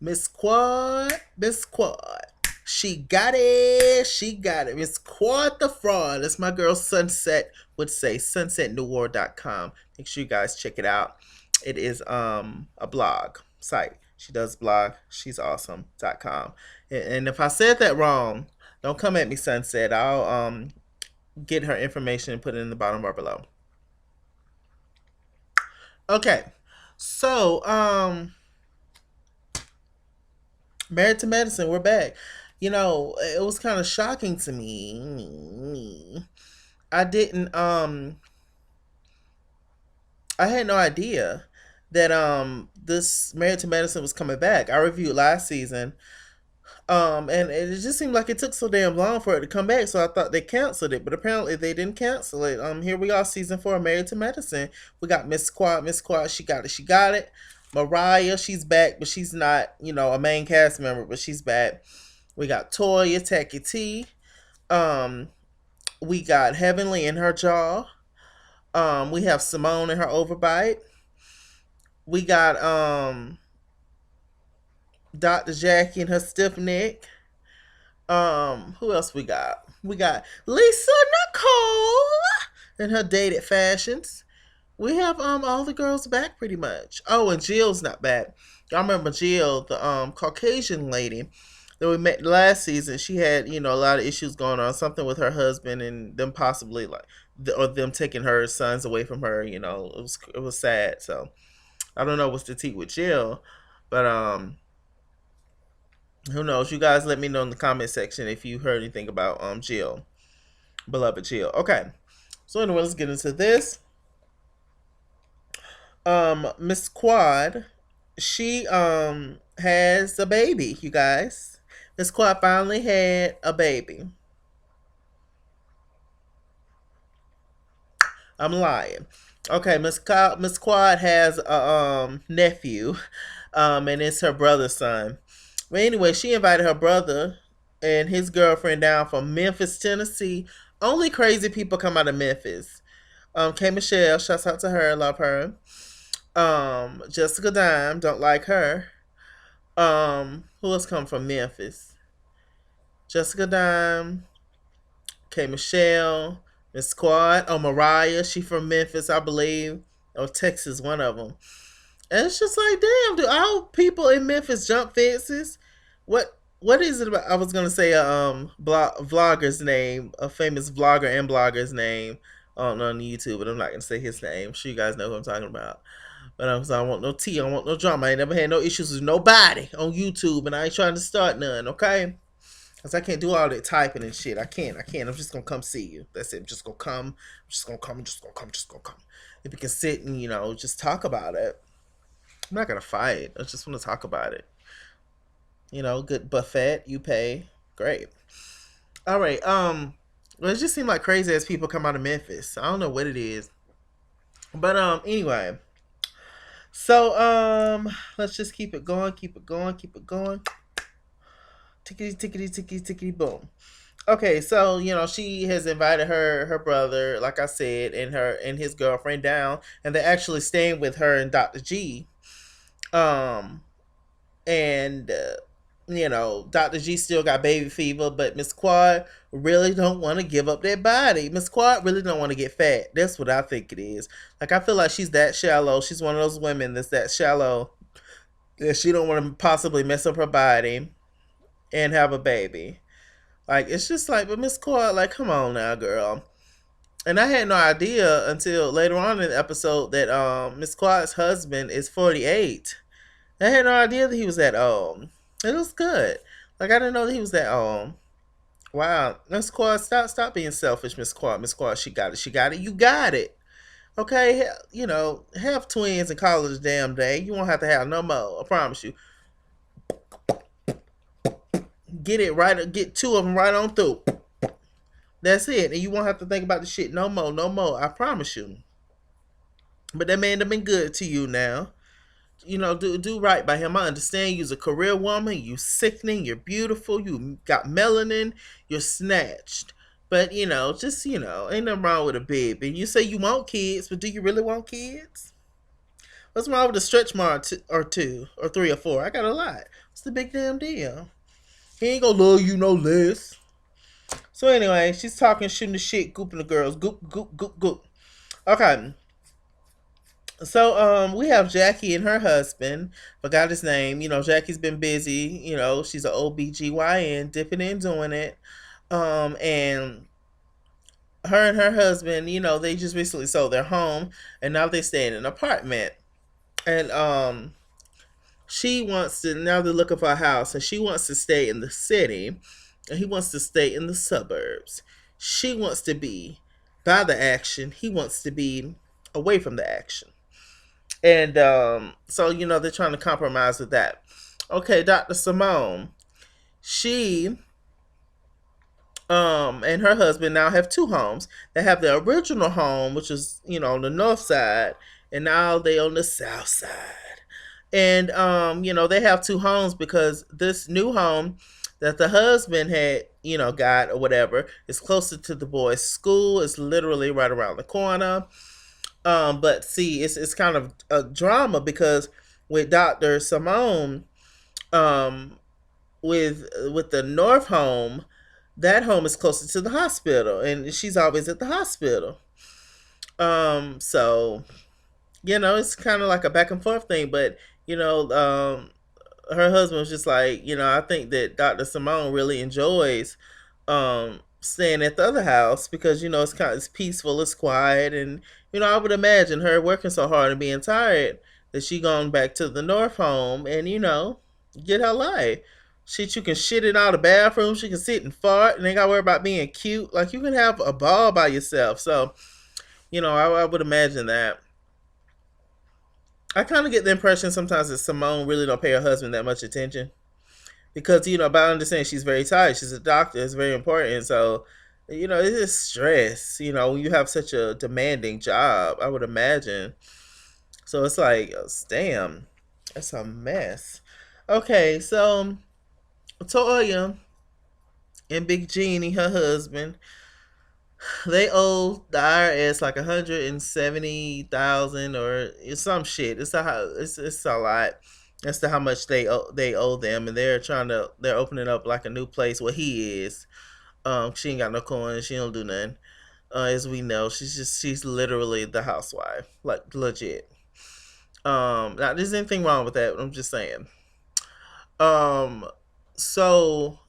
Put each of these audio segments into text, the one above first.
Miss Quad, Miss Quad. She got it. She got it. Miss Quad the Fraud. That's my girl Sunset would say. SunsetNewWorld.com. Make sure you guys check it out. It is a blog site. She does blog. She's awesome.com. And if I said that wrong, don't come at me, Sunset. I'll get her information and put it in the bottom bar below. Okay. So, Married to Medicine, we're back. It was kind of shocking to me. I didn't I had no idea that this Married to Medicine was coming back. I reviewed last season. And it just seemed like it took so damn long for it to come back, so I thought they canceled it, but apparently they didn't cancel it. Here we are, season 4, Married to Medicine. We got Miss Quad, Miss Quad, she got it, she got it. Mariah, she's back, but she's not, a main cast member, but she's back. We got Toya, Tacky T. We got Heavenly in her jaw. We have Simone in her overbite. We got Dr. Jackie and her stiff neck. Who else we got? We got Lisa Nicole and her dated fashions. We have all the girls back pretty much. Oh, and Jill's not back. I remember Jill, the Caucasian lady that we met last season. She had a lot of issues going on, something with her husband and them possibly or them taking her sons away from her. It was sad. So I don't know what's the tea with Jill, but who knows? You guys let me know in the comment section if you heard anything about Jill, beloved Jill. Okay, so anyway, let's get into this. Miss Quad, she has a baby. You guys, Miss Quad finally had a baby. I'm lying. Okay, Miss Quad has a nephew, and it's her brother's son. But anyway, she invited her brother and his girlfriend down from Memphis, Tennessee. Only crazy people come out of Memphis. K Michelle, shouts out to her, love her. Jessica Dime, don't like her. Who else come from Memphis? Jessica Dime, K Michelle, Miss Squad. Oh, Mariah, she from Memphis, I believe, or Texas, one of them. And it's just like, damn, do all people in Memphis jump fences? What is it about? I was gonna say a vlogger's name, a famous vlogger and blogger's name on YouTube, but I'm not gonna say his name. I'm sure you guys know who I'm talking about. But I don't want no tea. I don't want no drama. I ain't never had no issues with nobody on YouTube, and I ain't trying to start none. Okay. Cause I can't do all that typing and shit. I can't. I'm just gonna come see you. That's it. I'm just gonna come. I'm just gonna come. I'm just gonna come. Just gonna come. If you can sit and just talk about it. I'm not gonna fight. I just want to talk about it. Good buffet. You pay. Great. All right. Well, it just seemed like crazy as people come out of Memphis. I don't know what it is, but anyway. So let's just keep it going. Keep it going. Keep it going. Tickety tickety tickety tickety boom. Okay, so she has invited her brother, like I said, and his girlfriend down, and they're actually staying with her and Dr. G. And Dr. G still got baby fever, but Miss Quad really don't want to give up that body. Miss Quad really don't want to get fat. That's what I think it is. Like, I feel like she's that shallow. She's one of those women that's that shallow that she don't want to possibly mess up her body and have a baby. Like, it's just like, but Miss Quad, like, come on now, girl. And I had no idea until later on in the episode that Miss Quad's husband is 48. I had no idea that he was that old. It was good. Like, I didn't know that he was that old. Wow. Miss Quad, stop being selfish, Miss Quad. Miss Quad, she got it. She got it. You got it. Okay, have twins and call it a damn day. You won't have to have no more. I promise you. Get it right. Get two of them right on through. That's it, and you won't have to think about the shit no more, no more. I promise you. But that man done been good to you now. Do right by him. I understand you's a career woman. You sickening. You're beautiful. You got melanin. You're snatched. But just ain't nothing wrong with a baby. And you say you want kids, but do you really want kids? What's wrong with a stretch mark or two or three or four? I got a lot. What's the big damn deal? He ain't gonna love you no less. So anyway, she's talking, shooting the shit, gooping the girls, goop, goop, goop, goop. Okay. So we have Jackie and her husband. Forgot his name. Jackie's been busy. She's an OBGYN, dipping in doing it. And her and her husband, they just recently sold their home and now they stay in an apartment. And she wants to now they're looking for a house and she wants to stay in the city and he wants to stay in the suburbs. She wants to be by the action. He wants to be away from the action. And so they're trying to compromise with that. Okay, Dr. Simone, she and her husband now have two homes. They have their original home, which is on the north side, and now they on the south side. And they have two homes because this new home that the husband had got or whatever is closer to the boys' school. It's literally right around the corner. But see, it's kind of a drama because with Dr. Simone, um, with the North home, that home is closer to the hospital, and she's always at the hospital. So it's kind of like a back and forth thing, but her husband was just like, I think that Dr. Simone really enjoys staying at the other house because it's peaceful, it's quiet, and I would imagine her working so hard and being tired that she gone back to the North home and get her life. Shit, you can shit in all the bathrooms. She can sit and fart, and ain't got to worry about being cute. Like you can have a ball by yourself. So I would imagine that. I kind of get the impression sometimes that Simone really don't pay her husband that much attention because but I understand she's very tired. She's a doctor. It's very important. So it's just stress. When you have such a demanding job, I would imagine. So it's like, damn, that's a mess. Okay, so Toya and Big Jeannie, her husband, they owe the IRS like 170,000 or some shit. It's a lot. That's to how much they owe them, and they're opening up like a new place. Well, he is. She ain't got no coins. She don't do nothing. As we know, she's literally the housewife, like legit. Now there's anything wrong with that. I'm just saying. Um, so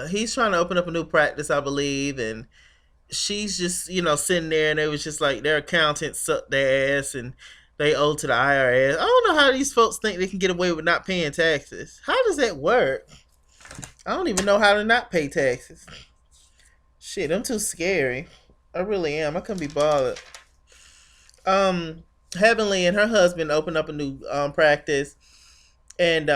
he's trying to open up a new practice, I believe, and she's just sitting there, and they was just like their accountant sucked their ass, and they owe to the IRS. I don't know how these folks think they can get away with not paying taxes. How does that work? I don't even know how to not pay taxes. Shit, I'm too scary. I really am. I couldn't be bothered. Heavenly and her husband opened up a new practice, and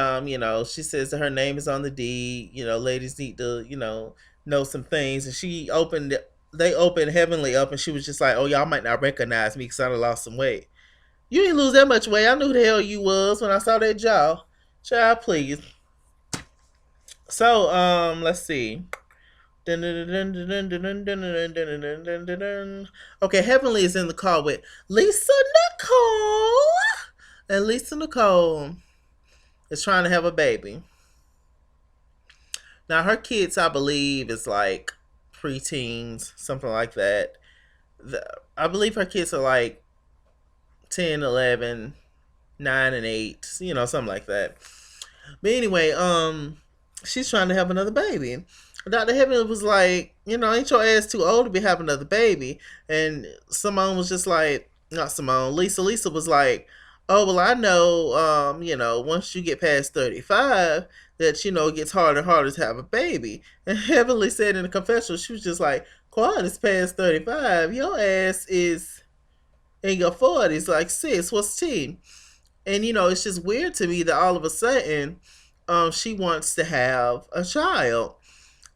she says that her name is on the deed. Ladies need to know some things, and they opened Heavenly up, and she was just like, "Oh, y'all might not recognize me because I done lost some weight." You didn't lose that much weight. I knew who the hell you was when I saw that jaw. Child, please. So, let's see. Okay, Heavenly is in the car with Lisa Nicole. And Lisa Nicole is trying to have a baby. Now, her kids, I believe, is like preteens, something like that. I believe her kids are like 10, 11, 9, and 8, something like that. But anyway, she's trying to have another baby. Dr. Heaven was like, ain't your ass too old to be having another baby? And Simone was just like, not Simone, Lisa. Lisa was like, oh, well, I know, once you get past 35, that, it gets harder and harder to have a baby. And Heavenly said in the confessional, she was just like, Quad is past 35. Your ass is in your 40s. Like, sis, what's tea? And, it's just weird to me that all of a sudden, she wants to have a child.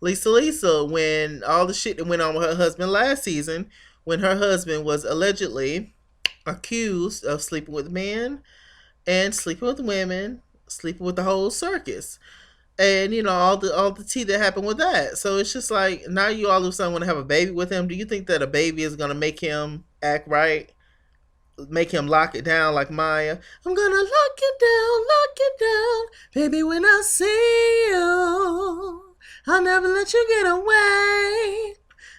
Lisa, when all the shit that went on with her husband last season, when her husband was allegedly accused of sleeping with men and sleeping with women, sleeping with the whole circus, and all the tea that happened with that. So it's just like now you all of a sudden want to have a baby with him. Do you think that a baby is gonna make him act right? make him lock it down like Maya. I'm gonna lock it down, baby. When I see you, I'll never let you get away.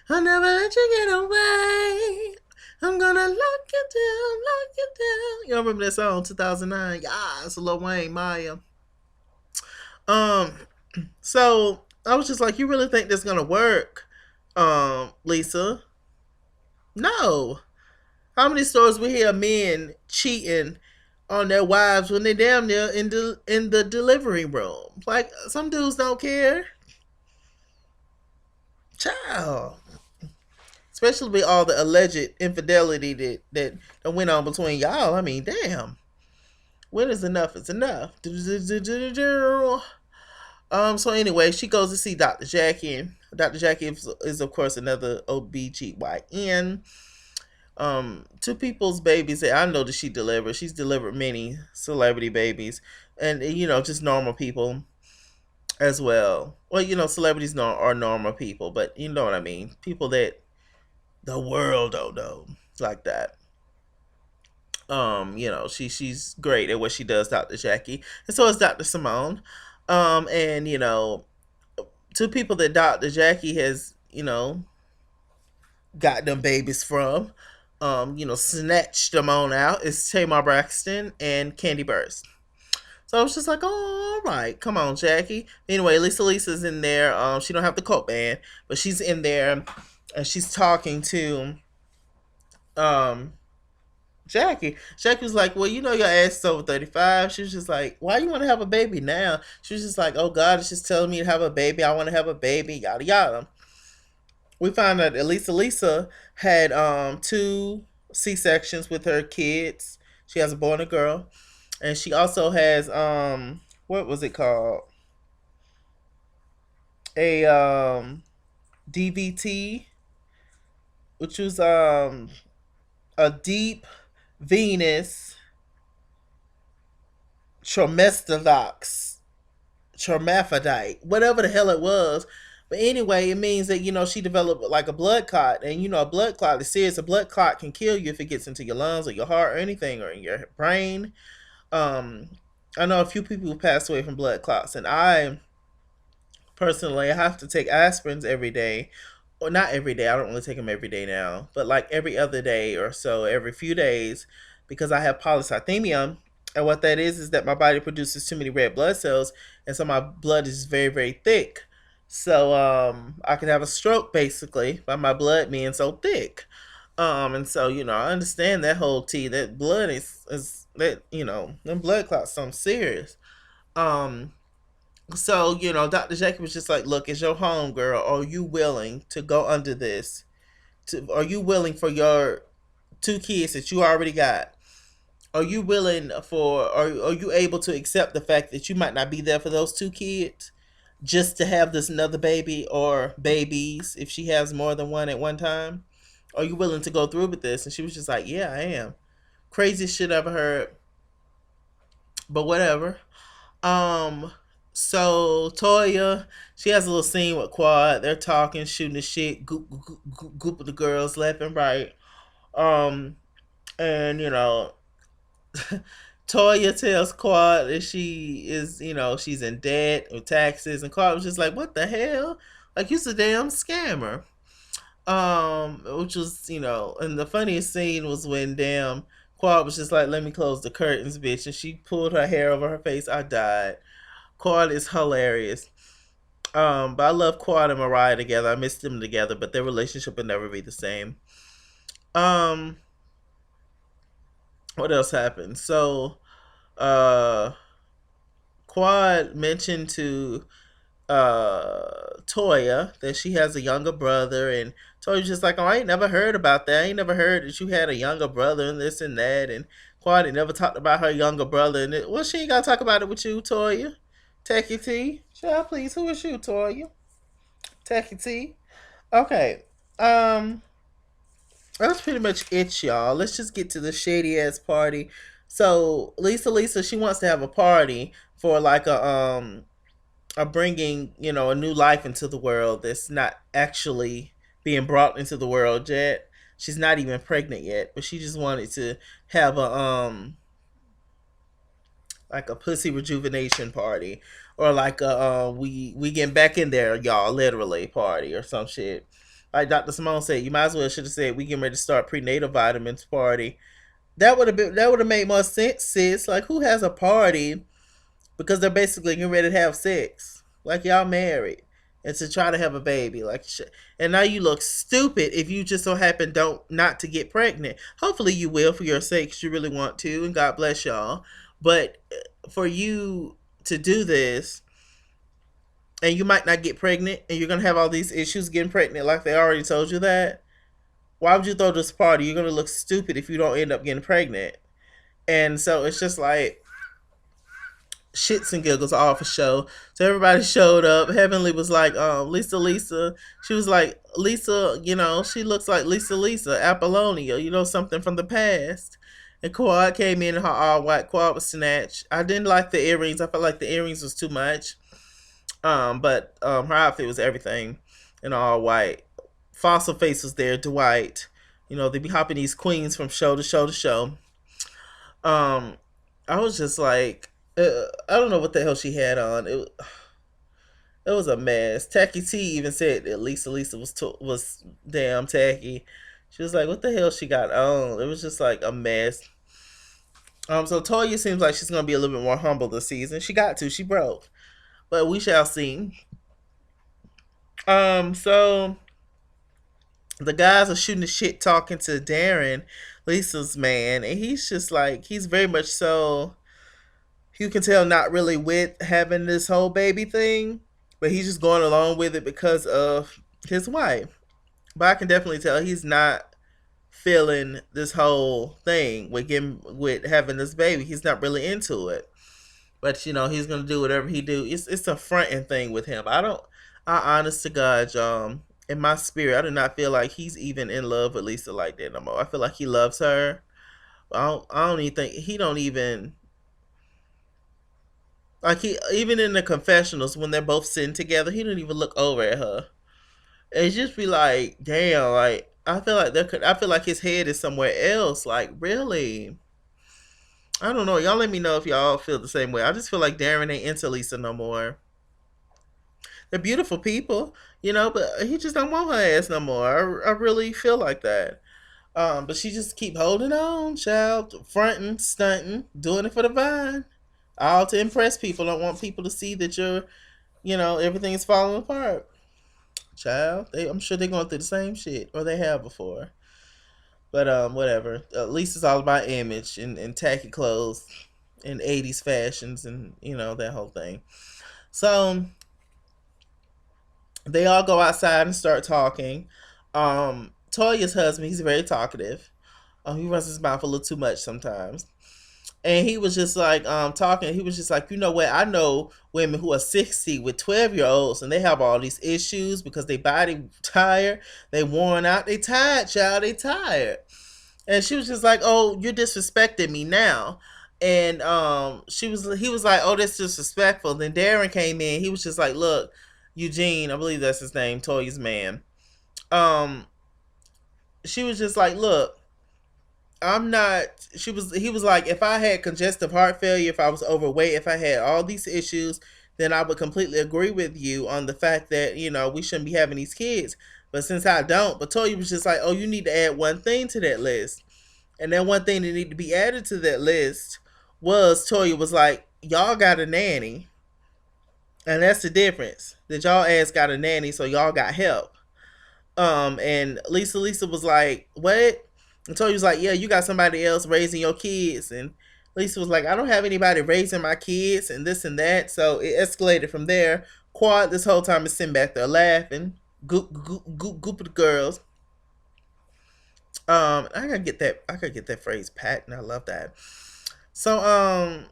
I'll never let you get away. I'm gonna lock it down. You all remember that song, 2009? Yeah, it's a Lil Wayne, Maya. Um, so I was just like, you really think this gonna work, Lisa? No. How many stories we hear men cheating on their wives when they damn near in the delivery room? Like some dudes don't care, child. Especially with all the alleged infidelity that went on between y'all. I mean, damn. When is enough is enough. So anyway, she goes to see Dr. Jackie. Dr. Jackie is of course another OBGYN. Two people's babies that I know that she delivered. She's delivered many celebrity babies, and just normal people as well. Well, celebrities are normal people, but you know what I mean. People that the world don't know like that. She's great at what she does, Dr. Jackie, and so is Dr. Simone. And two people that Dr. Jackie has got them babies from, snatched them on out is Tamar Braxton and Candy Burst. So I was just like, oh, all right, come on, Jackie. Anyway, Lisa's in there. She don't have the coat band, but she's in there, and she's talking to um Jackie. Jackie was like, well, your ass is over 35. She was just like, why you want to have a baby now? She was just like, oh, God is just telling me to have a baby. I want to have a baby, yada, yada. We found out that Lisa had two C-sections with her kids. She has a boy and a girl. And she also has, what was it called? A DVT, which was a deep venous tromestalox, hermaphrodite, whatever the hell it was. But anyway, it means that she developed like a blood clot, and a blood clot is serious. A blood clot can kill you if it gets into your lungs or your heart or anything or in your brain. Um, I know a few people who passed away from blood clots, and I personally I have to take aspirins every day, or not every day. I don't really take them every day now, but like every other day or so, every few days, because I have polycythemia. And what that is that my body produces too many red blood cells, and so my blood is very, very thick. So I could have a stroke basically by my blood being so thick. And so I understand that whole tea. That blood is that them blood clots something serious. Um, so Dr. Jackie was just like, look, it's your home, girl. Are you willing to go under this? Are you willing for your two kids that you already got? Are you willing for? Are you able to accept the fact that you might not be there for those two kids, just to have this another baby or babies if she has more than one at one time? Are you willing to go through with this? And she was just like, yeah, I am. Craziest shit I ever heard, but whatever. Um, so Toya, she has a little scene with Quad. They're talking, shooting the shit, goop of the girls left and right. Um, and Toya tells Quad that she is, she's in debt with taxes, and Quad was just like, "What the hell? Like, you're a damn scammer." Which was, and the funniest scene was when damn Quad was just like, "Let me close the curtains, bitch," and she pulled her hair over her face. I died. Quad is hilarious. But I love Quad and Mariah together. I miss them together, but their relationship will never be the same. Um, what else happened? So, uh, Quad mentioned to Toya that she has a younger brother, and Toya's just like, oh, I ain't never heard about that. I ain't never heard that you had a younger brother and this and that. And Quad ain't never talked about her younger brother. And well, she ain't gotta talk about it with you, Toya. Tacky T. Child, please, who is you, Toya? Tacky T. Okay. Um, that's pretty much it, y'all. Let's just get to the shady ass party. So Lisa, she wants to have a party for like a bringing a new life into the world that's not actually being brought into the world yet. She's not even pregnant yet, but she just wanted to have a like a pussy rejuvenation party, or like a we getting back in there, y'all, literally party or some shit. Like Dr. Simone said, you might as well should have said we getting ready to start prenatal vitamins party. That would have made more sense, sis. Like who has a party because they're basically getting ready to have sex? Like y'all married and to try to have a baby, like and now you look stupid if you just so happen don't not to get pregnant. Hopefully you will for your sakes, you really want to, and God bless y'all. But for you to do this and you might not get pregnant and you're gonna have all these issues getting pregnant, like they already told you that. Why would you throw this party? You're gonna look stupid if you don't end up getting pregnant. And so it's just like shits and giggles all for show. So everybody showed up. Heavenly was like, Lisa. She was like, Lisa, she looks like Lisa, Apollonia, something from the past. And Quad came in her all white. Quad was snatched. I didn't like the earrings. I felt like the earrings was too much. But her outfit was everything in all white. Fossil Face was there, Dwight. They be hopping these queens from show to show to show. Um, I was just like, I don't know what the hell she had on. It was a mess. Tacky T even said that Lisa was damn tacky. She was like, "What the hell she got on?" It was just like a mess. So Toya seems like she's gonna be a little bit more humble this season. She got to. She broke, but we shall see. So the guys are shooting the shit, talking to Darren, Lisa's man, and he's just like he's very much so. You can tell not really with having this whole baby thing, but he's just going along with it because of his wife. But I can definitely tell he's not feeling this whole thing with having this baby. He's not really into it. But he's gonna do whatever he do. It's a fronting thing with him. I honest to God, in my spirit, I do not feel like he's even in love with Lisa like that no more. I feel like he loves her. I don't even think he don't even like he even in the confessionals when they're both sitting together, he didn't even look over at her. And just be like, damn, like I feel like his head is somewhere else. Like, really? I don't know. Y'all let me know if y'all feel the same way. I just feel like Darren ain't into Lisa no more. They're beautiful people, but he just don't want her ass no more. I really feel like that. But she just keep holding on, child, fronting, stunting, doing it for the vine, all to impress people. Don't want people to see that everything is falling apart. Child, I'm sure they're going through the same shit, or they have before. But whatever. At least it's all about image and tacky clothes and '80s fashions and that whole thing. So they all go outside and start talking. Toya's husband, he's very talkative. He runs his mouth a little too much sometimes. And he was just like talking. He was just like, you know what? I know women who are 60 with 12-year-olds, and they have all these issues because they body tired, they worn out, they tired, child, they tired. And she was just like, "Oh, you're disrespecting me now." And he was like, "Oh, that's disrespectful." Then Darren came in. He was just like, "Look, Eugene, I believe that's his name, Toya's man." Um, she was just like, "Look, I'm not." He was like, "If I had congestive heart failure, if I was overweight, if I had all these issues, then I would completely agree with you on the fact that we shouldn't be having these kids. But since I don't," but Toya was just like, "Oh, you need to add one thing to that list." And then one thing that needed to be added to that list was Toya was like, "Y'all got a nanny." And that's the difference. That y'all ass got a nanny, so y'all got help. And Lisa was like, "What?" And Toya was like, "Yeah, you got somebody else raising your kids." And Lisa was like, "I don't have anybody raising my kids," and this and that. So it escalated from there. Quad this whole time is sitting back there laughing. Goop of the girls. I gotta get that. I gotta get that phrase pat, and I love that. So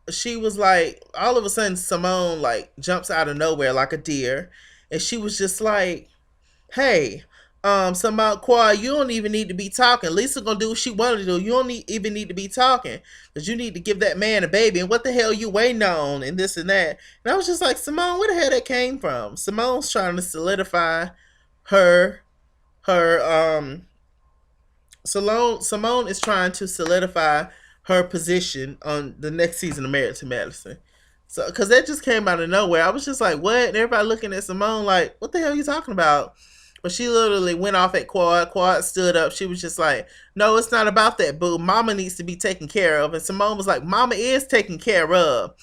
she was like, all of a sudden, Simone like jumps out of nowhere like a deer, and she was just like, "Hey, somehow Quad, you don't even need to be talking. Lisa gonna do what she wanted to do. You don't even need to be talking, because you need to give that man a baby. And what the hell you waiting on? And this and that." And I was just like, Simone, where the hell that came from? Simone's trying to solidify her her Simone is trying to solidify her position on the next season of Married to Medicine. So, because that just came out of nowhere, I was just like, "What?" And everybody looking at Simone like, "What the hell are you talking about?" But she literally went off at Quad. Quad stood up. She was just like, "No, it's not about that, boo. Mama needs to be taken care of." And Simone was like, "Mama is taken care of."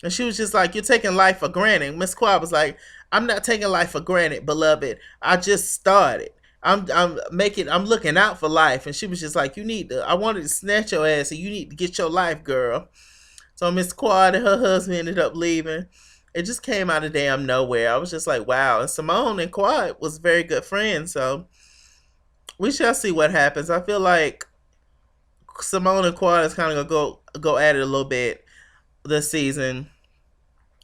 And she was just like, "You're taking life for granted." Miss Quad was like, "I'm not taking life for granted, beloved. I just started. I'm looking out for life." And she was just like, "You need to, I wanted to snatch your ass and you need to get your life, girl." So Miss Quad and her husband ended up leaving. It just came out of damn nowhere. I was just like, wow. And Simone and Quad was very good friends. So we shall see what happens. I feel like Simone and Quad is kind of gonna go at it a little bit this season.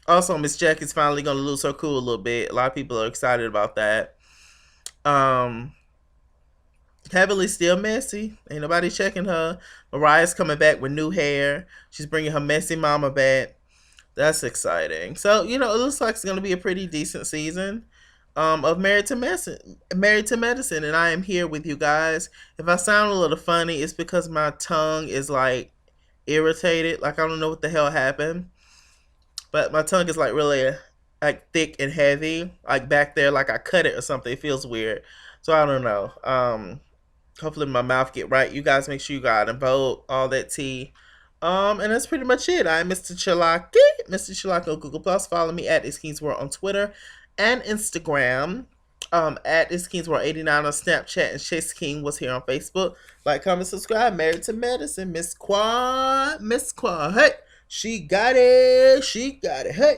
Also, Miss Jackie's finally gonna lose her cool a little bit. A lot of people are excited about that. Um, Heavenly's still messy. Ain't nobody checking her. Mariah's coming back with new hair. She's bringing her messy mama back. That's exciting. So it looks like it's going to be a pretty decent season of Married to Medicine. Married to Medicine, and I am here with you guys. If I sound a little funny, it's because my tongue is like irritated. Like I don't know what the hell happened, but my tongue is like really like thick and heavy, like back there, like I cut it or something. It feels weird. So I don't know. Hopefully my mouth get right. You guys make sure you go out and vote, all that tea. And that's pretty much it. I'm Mr. Chilaki. Mr. Chilaki on Google Plus. Follow me at It's King's World on Twitter and Instagram. At It's King's World 89 on Snapchat, and Chase King was here on Facebook. Like, comment, subscribe. Married to Medicine. Miss Quad. Miss Quad. Hey, she got it. She got it. Hey.